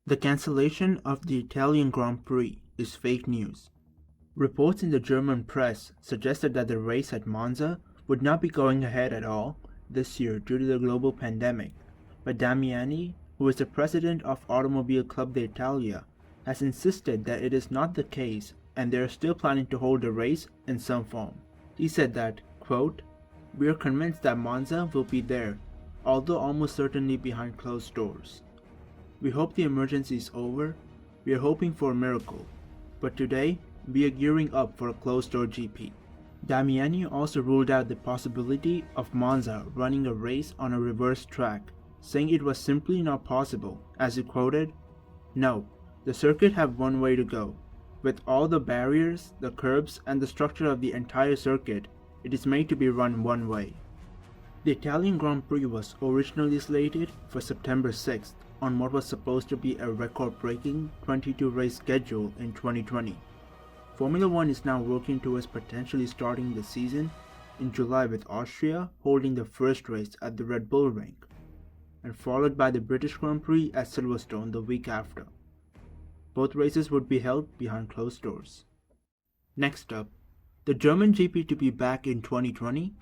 The cancellation of the Italian Grand Prix is fake news. Reports in the German press suggested that the race at Monza would not be going ahead at all this year due to the global pandemic, but Damiani, who is the president of Automobile Club d'Italia, has insisted that it is not the case and they are still planning to hold the race in some form. He said that, quote, "We are convinced that Monza will be there, although almost certainly behind closed doors. We hope the emergency is over. We are hoping for a miracle. But today, we are gearing up for a closed-door GP." Damiani also ruled out the possibility of Monza running a race on a reverse track, saying it was simply not possible, as he quoted, "No, the circuit have one way to go. With all the barriers, the curbs, and the structure of the entire circuit, it is made to be run one way." The Italian Grand Prix was originally slated for September 6th on what was supposed to be a record-breaking 22-race schedule in 2020. Formula One is now working towards potentially starting the season in July, with Austria holding the first race at the Red Bull Ring, and followed by the British Grand Prix at Silverstone the week after. Both races would be held behind closed doors. Next up, the German GP to be back in 2020.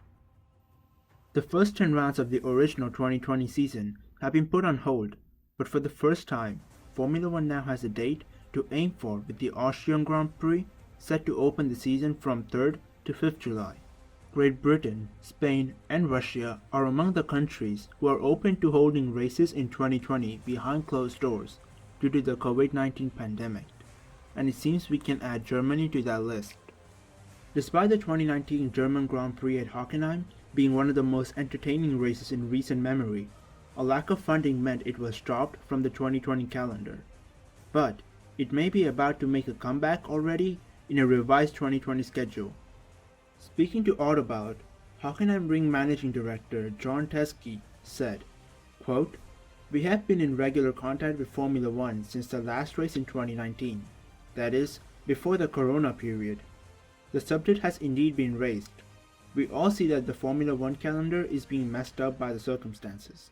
The first 10 rounds of the original 2020 season have been put on hold, but for the first time, Formula One now has a date to aim for, with the Austrian Grand Prix set to open the season from 3rd to 5th July. Great Britain, Spain, and Russia are among the countries who are open to holding races in 2020 behind closed doors due to the COVID-19 pandemic, and it seems we can add Germany to that list. Despite the 2019 German Grand Prix at Hockenheim being one of the most entertaining races in recent memory, a lack of funding meant it was dropped from the 2020 calendar. But it may be about to make a comeback already in a revised 2020 schedule. Speaking to Autobahn, Hockenheim Ring Managing Director John Teskey said, quote, "We have been in regular contact with Formula One since the last race in 2019, that is, before the Corona period. The subject has indeed been raised. We all see that the Formula One calendar is being messed up by the circumstances.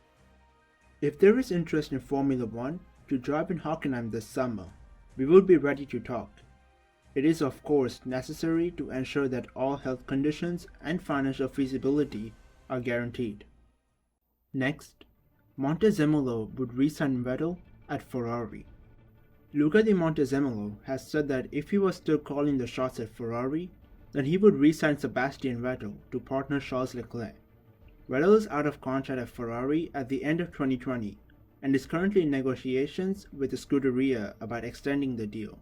If there is interest in Formula One to drive in Hockenheim this summer, we will be ready to talk. It is of course necessary to ensure that all health conditions and financial feasibility are guaranteed." Next, Montezemolo would re-sign Vettel at Ferrari. Luca di Montezemolo has said that if he was still calling the shots at Ferrari, then he would re-sign Sebastian Vettel to partner Charles Leclerc. Vettel is out of contract at Ferrari at the end of 2020 and is currently in negotiations with the Scuderia about extending the deal.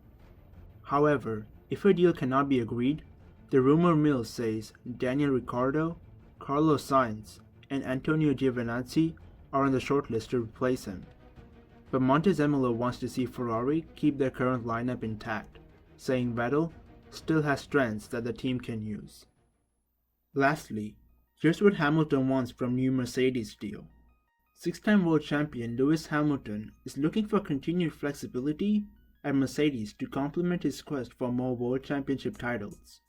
However, if a deal cannot be agreed, the rumor mill says Daniel Ricciardo, Carlos Sainz, and Antonio Giovinazzi are on the shortlist to replace him. But Montezemolo wants to see Ferrari keep their current lineup intact, saying Vettel still has strengths that the team can use. Lastly, here's what Hamilton wants from new Mercedes deal. Six-time world champion Lewis Hamilton is looking for continued flexibility at Mercedes to complement his quest for more world championship titles.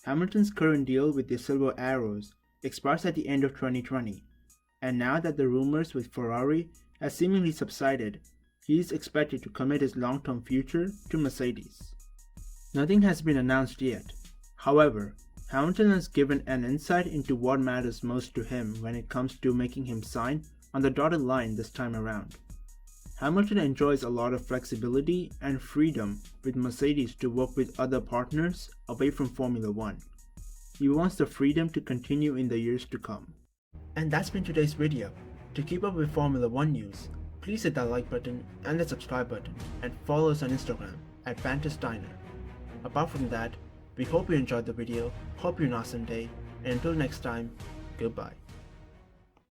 Hamilton's current deal with the Silver Arrows expires at the end of 2020, and now that the rumors with Ferrari has seemingly subsided, he is expected to commit his long-term future to Mercedes. Nothing has been announced yet. However, Hamilton has given an insight into what matters most to him when it comes to making him sign on the dotted line this time around. Hamilton enjoys a lot of flexibility and freedom with Mercedes to work with other partners away from Formula One. He wants the freedom to continue in the years to come. And that's been today's video. To keep up with Formula One news, please hit that like button and the subscribe button, and follow us on Instagram at Fantasdiner. Apart from that, we hope you enjoyed the video, hope you have an awesome day, and until next time, goodbye.